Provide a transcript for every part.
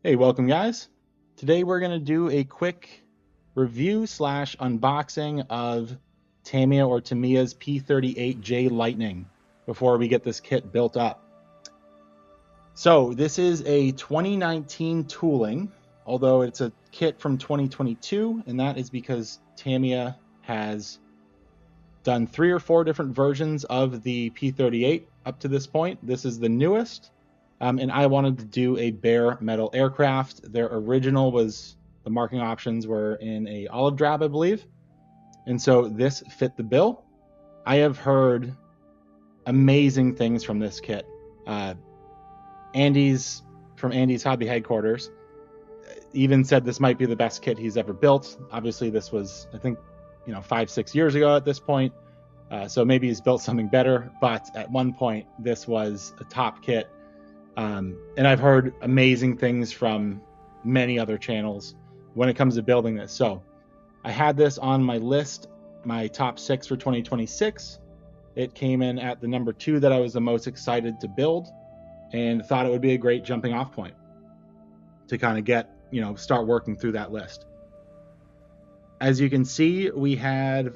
Hey, welcome guys. Today we're going to do a quick review slash unboxing of Tamiya's P-38J Lightning before we get this kit built up. So this is a 2019 tooling, although it's a kit from 2022, and that is because Tamiya has done 3 or 4 different versions of the P-38 up to this point. This is the newest. And I wanted to do a bare metal aircraft. Their original was, the marking options were in a olive drab, I believe. And so this fit the bill. I have heard amazing things from this kit. Andy's from Andy's Hobby Headquarters even said this might be the best kit he's ever built. Obviously, this was, I think, 5-6 years ago at this point. So maybe he's built something better. But at one point, this was a top kit. And I've heard amazing things from many other channels when it comes to building this. So I had this on my list, my top 6 for 2026. It came in at the number 2 that I was the most excited to build, and thought it would be a great jumping off point to kind of get, start working through that list. As you can see, we had,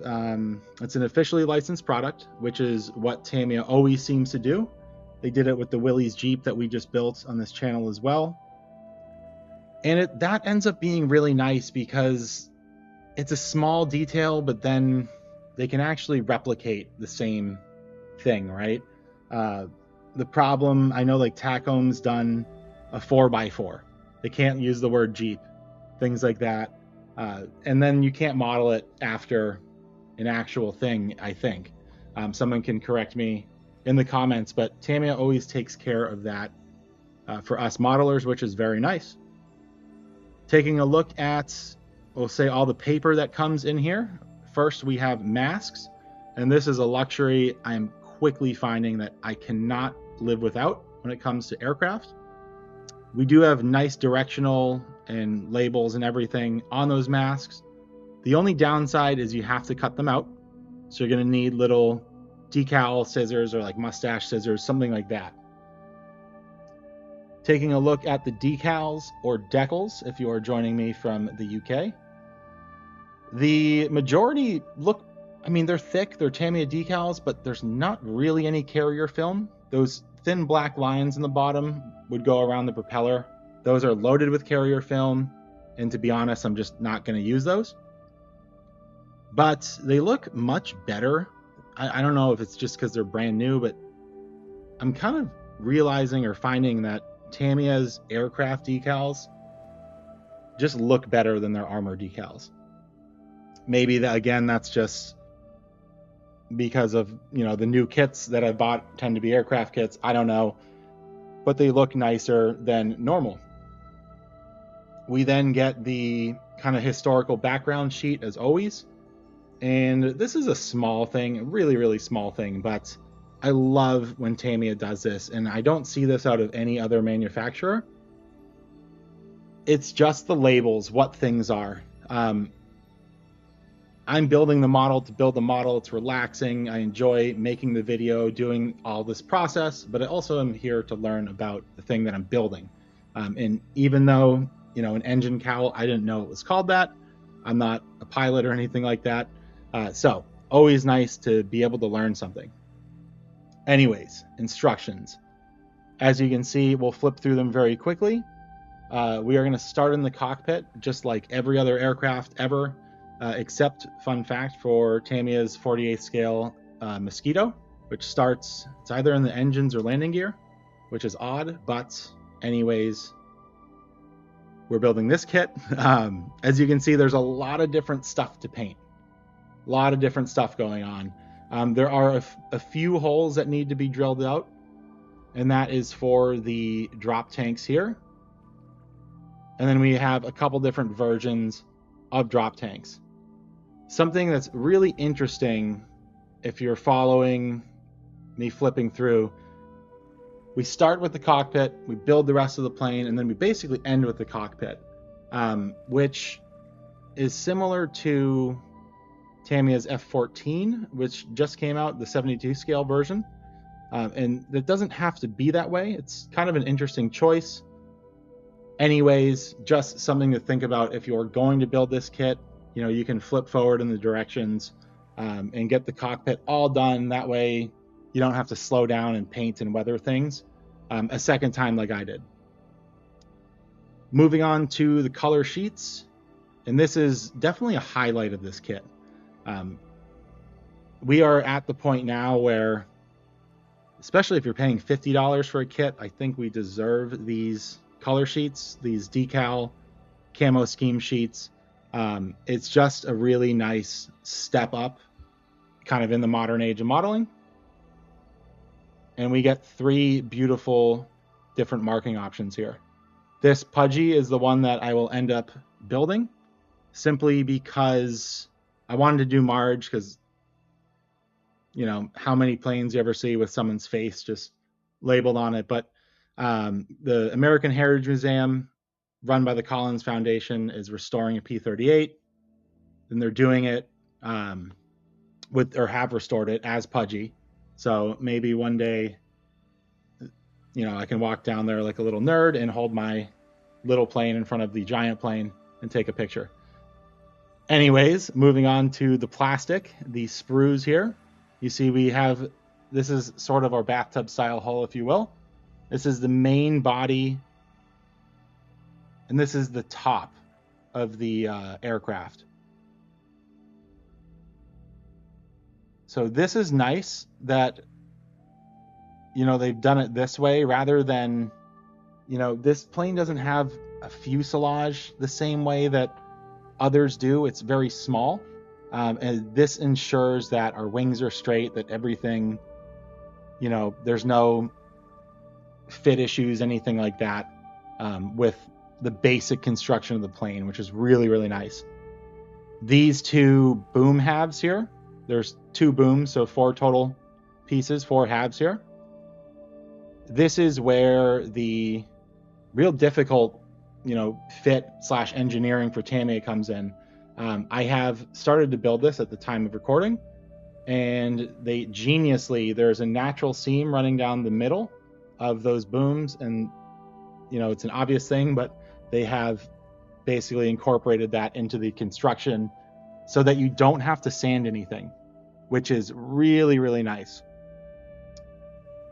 it's an officially licensed product, which is what Tamiya always seems to do. They did it with the Willys Jeep that we just built on this channel as well. And that ends up being really nice because it's a small detail, but then they can actually replicate the same thing, right? The problem, I know like Tacom's done a 4x4. They can't use the word Jeep, things like that. And then you can't model it after an actual thing, I think. Someone can correct me in the comments, but Tamiya always takes care of that for us modelers, which is very nice. Taking a look at, we'll say, all the paper that comes in here. First, we have masks, and this is a luxury I'm quickly finding that I cannot live without when it comes to aircraft. We do have nice directional and labels and everything on those masks. The only downside is you have to cut them out, so you're going to need little decal scissors or like mustache scissors, something like that. Taking a look at the decals, or decals if you are joining me from the UK. The majority look, they're thick, they're Tamiya decals, but there's not really any carrier film. Those thin black lines in the bottom would go around the propeller. Those are loaded with carrier film, and to be honest, I'm just not going to use those. But they look much better. I don't know if it's just because they're brand new, but I'm kind of realizing or finding that Tamiya's aircraft decals just look better than their armor decals. Maybe that, again, that's just because of, the new kits that I've bought tend to be aircraft kits. I don't know, but they look nicer than normal. We then get the kind of historical background sheet as always. And this is a small thing, a really, really small thing, but I love when Tamiya does this, and I don't see this out of any other manufacturer. It's just the labels, what things are. I'm building the model to build the model. It's relaxing. I enjoy making the video, doing all this process, but I also am here to learn about the thing that I'm building. And even though, an engine cowl, I didn't know it was called that. I'm not a pilot or anything like that. So always nice to be able to learn something. Anyways, instructions. As you can see, we'll flip through them very quickly. We are going to start in the cockpit, just like every other aircraft ever, except, fun fact, for Tamiya's 48th scale Mosquito, which starts, it's either in the engines or landing gear, which is odd, but anyways, we're building this kit. As you can see, there's a lot of different stuff to paint. A lot of different stuff going on. There are a few holes that need to be drilled out, and that is for the drop tanks here. And then we have a couple different versions of drop tanks. Something that's really interesting, if you're following me flipping through, we start with the cockpit, we build the rest of the plane, and then we basically end with the cockpit, which is similar to Tamiya's F-14, which just came out, the 72 scale version. And it doesn't have to be that way. It's kind of an interesting choice. Anyways, just something to think about if you're going to build this kit. You know, you can flip forward in the directions and get the cockpit all done. That way you don't have to slow down and paint and weather things a second time like I did. Moving on to the color sheets, and this is definitely a highlight of this kit. We are at the point now where, especially if you're paying $50 for a kit, I think we deserve these color sheets, these decal camo scheme sheets. It's just a really nice step up kind of in the modern age of modeling. And we get 3 beautiful different marking options here. This pudgy is the one that I will end up building, simply because I wanted to do Marge, because, you know, how many planes you ever see with someone's face just labeled on it. But the American Heritage Museum, run by the Collins Foundation, is restoring a P-38, and they're doing it have restored it as pudgy. So maybe one day, you know, I can walk down there like a little nerd and hold my little plane in front of the giant plane and take a picture. Anyways, moving on to the plastic, the sprues here. You see we have, this is sort of our bathtub style hull, if you will. This is the main body, and this is the top of the aircraft. So this is nice that, you know, they've done it this way rather than, you know, this plane doesn't have a fuselage the same way that others do. It's very small. And this ensures that our wings are straight, that everything, you know, there's no fit issues, anything like that, with the basic construction of the plane, which is really, really nice. These 2 boom halves here, there's 2 booms, so 4 total pieces, 4 halves here. This is where the real difficult, you know, fit / engineering for Tamiya comes in. I have started to build this at the time of recording, and they geniusly, there's a natural seam running down the middle of those booms, and, you know, it's an obvious thing, but they have basically incorporated that into the construction so that you don't have to sand anything, which is really, really nice.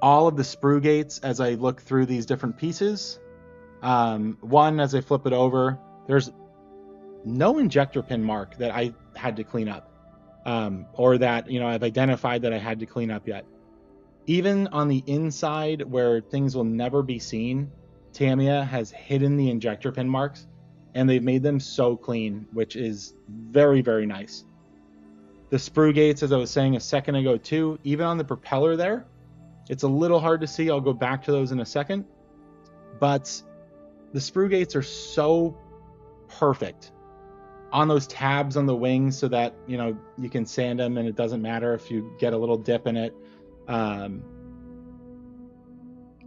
All of the sprue gates, as I look through these different pieces, one, as I flip it over, there's no injector pin mark that I had to clean up, or that, you know, I've identified that I had to clean up yet. Even on the inside where things will never be seen, Tamiya has hidden the injector pin marks, and they've made them so clean, which is very, very nice. The sprue gates, as I was saying a second ago too, even on the propeller there, it's a little hard to see. I'll go back to those in a second. But the sprue gates are so perfect on those tabs on the wings so that, you know, you can sand them and it doesn't matter if you get a little dip in it.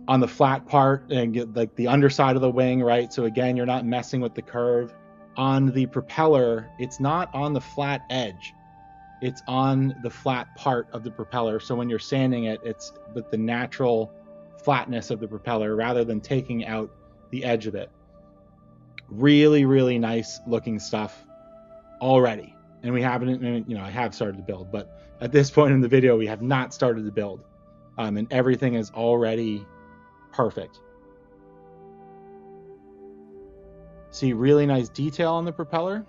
On the flat part and get like the underside of the wing, right? So again, you're not messing with the curve. On the propeller, it's not on the flat edge. It's on the flat part of the propeller. So when you're sanding it, it's with the natural flatness of the propeller rather than taking out the edge of it. Really, really nice looking stuff already. And we haven't, you know, I have started to build, but at this point in the video, we have not started to build. And everything is already perfect. See really nice detail on the propeller.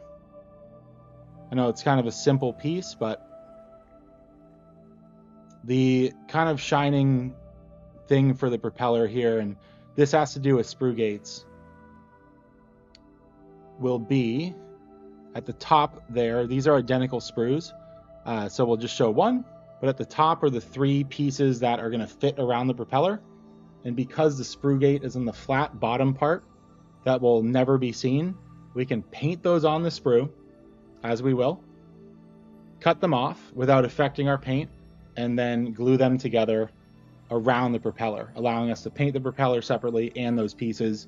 I know it's kind of a simple piece, but the kind of shining thing for the propeller here, and this has to do with sprue gates, will be at the top there. These are identical sprues, so we'll just show one, but at the top are the 3 pieces that are going to fit around the propeller. And because the sprue gate is in the flat bottom part that will never be seen, we can paint those on the sprue, as we will, cut them off without affecting our paint, and then glue them together around the propeller, allowing us to paint the propeller separately and those pieces.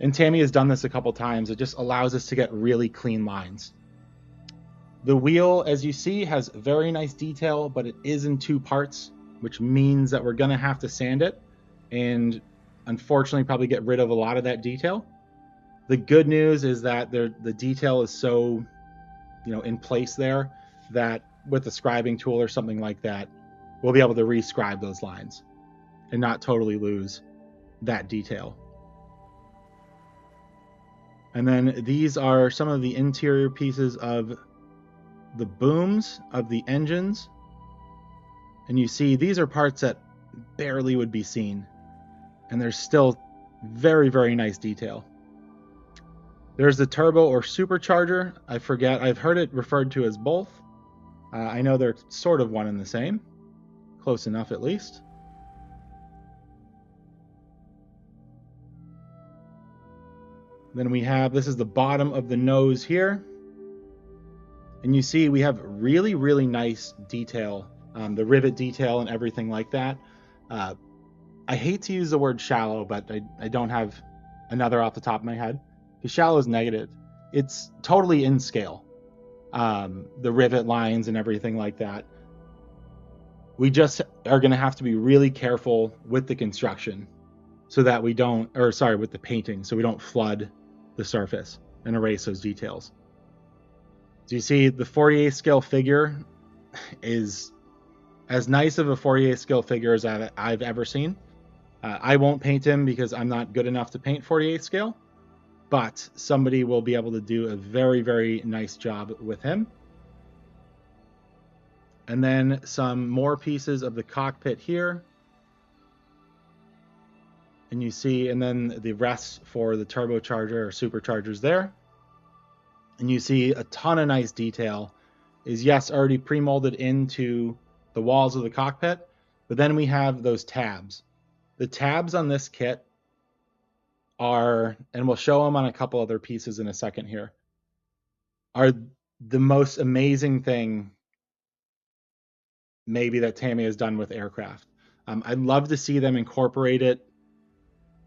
And Tamiya has done this a couple times. It just allows us to get really clean lines. The wheel, as you see, has very nice detail, but it is in 2 parts, which means that we're going to have to sand it. And unfortunately probably get rid of a lot of that detail. The good news is that the detail is so, in place there that with a scribing tool or something like that, we'll be able to rescribe those lines and not totally lose that detail. And then these are some of the interior pieces of the booms of the engines. And you see these are parts that barely would be seen. And there's still very, very nice detail. There's the turbo or supercharger. I forget. I've heard it referred to as both. I know they're sort of one and the same. Close enough at least. Then we have, this is the bottom of the nose here. And you see we have really, really nice detail. The rivet detail and everything like that. I hate to use the word shallow, but I don't have another off the top of my head. Because shallow is negative. It's totally in scale. The rivet lines and everything like that. We just are going to have to be really careful with the construction so that we don't, with the painting, so we don't flood the surface and erase those details. So you see the 48 scale figure is as nice of a 48 scale figure as I've ever seen. I won't paint him because I'm not good enough to paint 48 scale, but somebody will be able to do a very, very nice job with him. And then some more pieces of the cockpit here. And you see, and then the rest for the turbocharger or superchargers there. And you see a ton of nice detail. Is yes, already pre-molded into the walls of the cockpit, but then we have those tabs. The tabs on this kit are, and we'll show them on a couple other pieces in a second here, are the most amazing thing maybe that Tamiya has done with aircraft. I'd love to see them incorporate it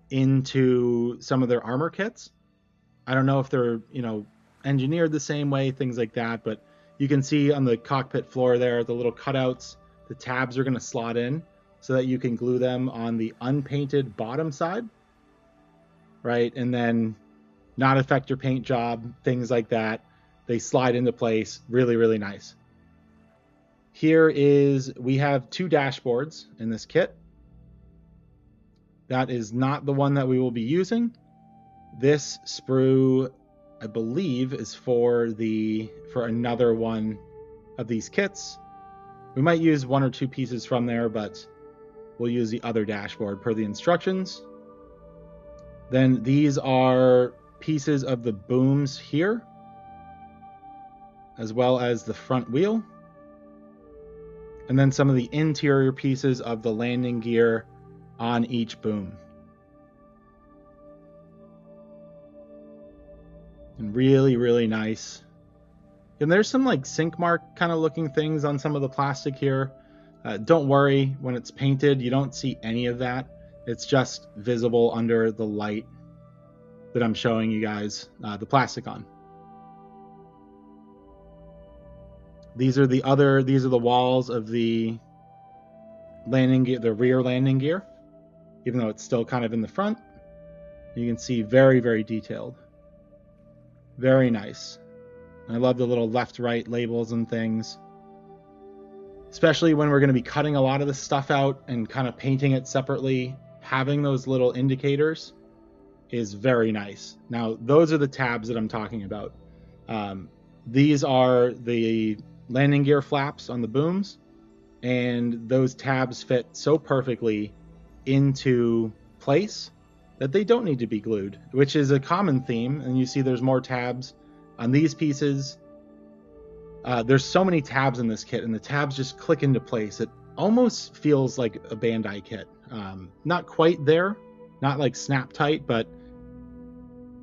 into some of their armor kits. I don't know if they're, engineered the same way, things like that, but you can see on the cockpit floor there, the little cutouts, the tabs are going to slot in so that you can glue them on the unpainted bottom side, right? And then not affect your paint job, things like that. They slide into place, really, really nice. Here we have 2 dashboards in this kit. That is not the one that we will be using. This sprue, I believe, is for another one of these kits. We might use 1 or 2 pieces from there, but we'll use the other dashboard per the instructions. Then these are pieces of the booms here, as well as the front wheel. And then some of the interior pieces of the landing gear on each boom. And really, really nice. And there's some like sink mark kind of looking things on some of the plastic here. Don't worry, when it's painted, you don't see any of that. It's just visible under the light that I'm showing you guys the plastic on. These are the walls of the landing gear, the rear landing gear, even though it's still kind of in the front. You can see very, very detailed. Very nice. I love the little left-right labels and things. Especially when we're going to be cutting a lot of this stuff out and kind of painting it separately, having those little indicators is very nice. Now, those are the tabs that I'm talking about. These are the landing gear flaps on the booms, and those tabs fit so perfectly into place that they don't need to be glued, which is a common theme. And you see there's more tabs on these pieces. There's so many tabs in this kit, and the tabs just click into place. It almost feels like a Bandai kit. Not quite there, not like snap tight, but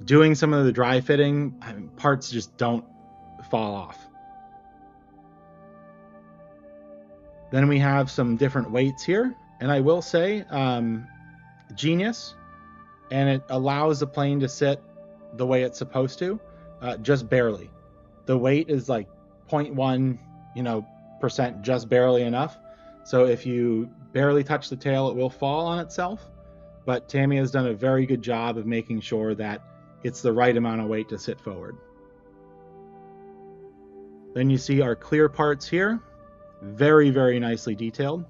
doing some of the dry fitting, parts just don't fall off. Then we have some different weights here, and I will say, genius, and it allows the plane to sit the way it's supposed to, just barely. The weight is like 0.1%, just barely enough. So if you barely touch the tail, it will fall on itself. but Tamiya has done a very good job of making sure that it's the right amount of weight to sit forward. Then you see our clear parts here, very, very nicely detailed,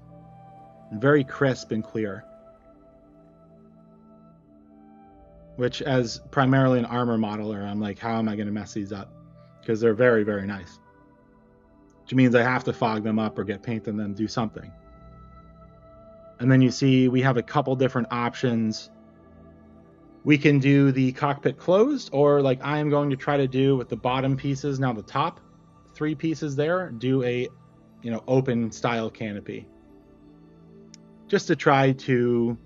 very crisp and clear. Which, as primarily an armor modeler, I'm like, how am I going to mess these up? Because they're very, very nice. Which means I have to fog them up or get paint on them, do something. And then you see we have a couple different options. We can do the cockpit closed, or like I am going to try to do with the bottom pieces, now the top 3 pieces there, do a open style canopy. Just to try to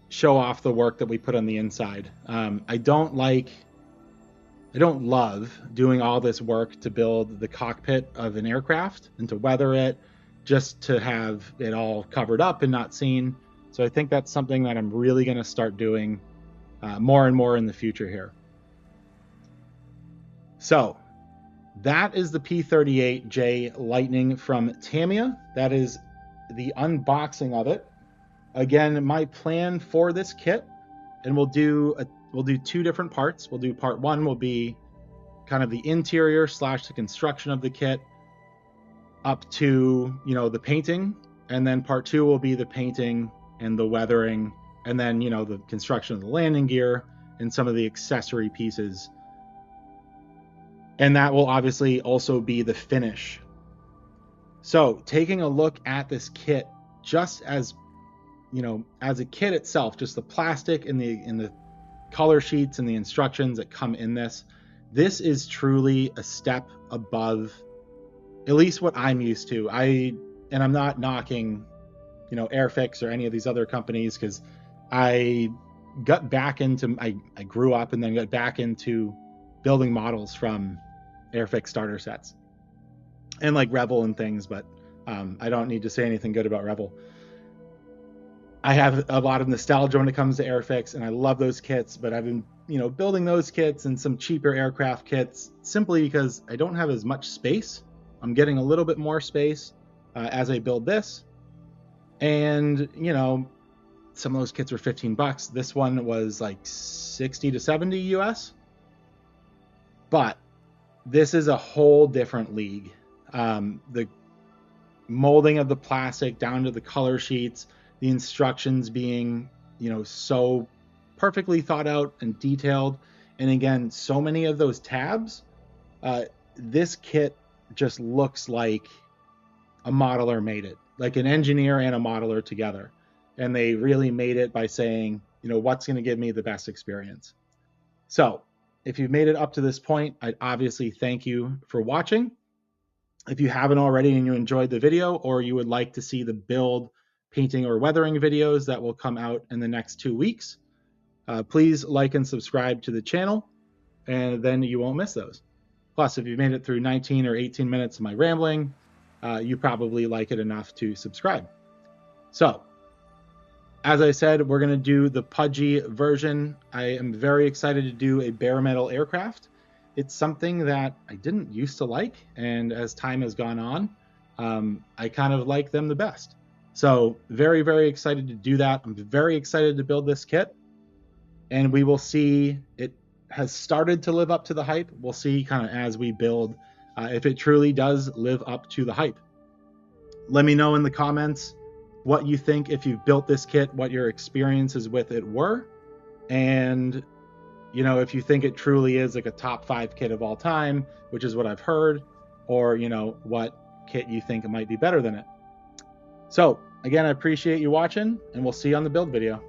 show off the work that we put on the inside. I don't love doing all this work to build the cockpit of an aircraft and to weather it just to have it all covered up and not seen. So I think that's something that I'm really going to start doing more and more in the future here. So that is the P-38J Lightning from Tamiya. That is the unboxing of it. Again, my plan for this kit, and we'll do 2 different parts. We'll do part 1 will be kind of the interior / the construction of the kit up to, the painting. And then part 2 will be the painting and the weathering, and then, the construction of the landing gear and some of the accessory pieces. And that will obviously also be the finish. So taking a look at this kit, just as as a kit itself, just the plastic and the color sheets and the instructions that come in this is truly a step above at least what I'm used to. And I'm not knocking, Airfix or any of these other companies, because I got back into, I grew up and then got back into building models from Airfix starter sets and like Rebel and things, but I don't need to say anything good about Rebel. I have a lot of nostalgia when it comes to Airfix, and I love those kits, but I've been, building those kits and some cheaper aircraft kits simply because I don't have as much space. I'm getting a little bit more space as I build this. And, some of those kits were $15. This one was like 60 to 70 US. But this is a whole different league. The molding of the plastic down to the color sheets, the instructions being, so perfectly thought out and detailed. And again, so many of those tabs, this kit just looks like a modeler made it, like an engineer and a modeler together. And they really made it by saying, what's going to give me the best experience. So if you've made it up to this point, I'd obviously thank you for watching. If you haven't already and you enjoyed the video, or you would like to see the build, painting, or weathering videos that will come out in the next 2 weeks, please like and subscribe to the channel, and then you won't miss those. Plus, if you've made it through 19 or 18 minutes of my rambling, you probably like it enough to subscribe. So, as I said, we're going to do the pudgy version. I am very excited to do a bare metal aircraft. It's something that I didn't used to like, and as time has gone on, I kind of like them the best. So very, very excited to do that. I'm very excited to build this kit, and we will see. It has started to live up to the hype. We'll see kind of as we build if it truly does live up to the hype. Let me know in the comments what you think if you've built this kit, what your experiences with it were, and if you think it truly is like a top 5 kit of all time, which is what I've heard, or what kit you think might be better than it. So again, I appreciate you watching, and we'll see you on the build video.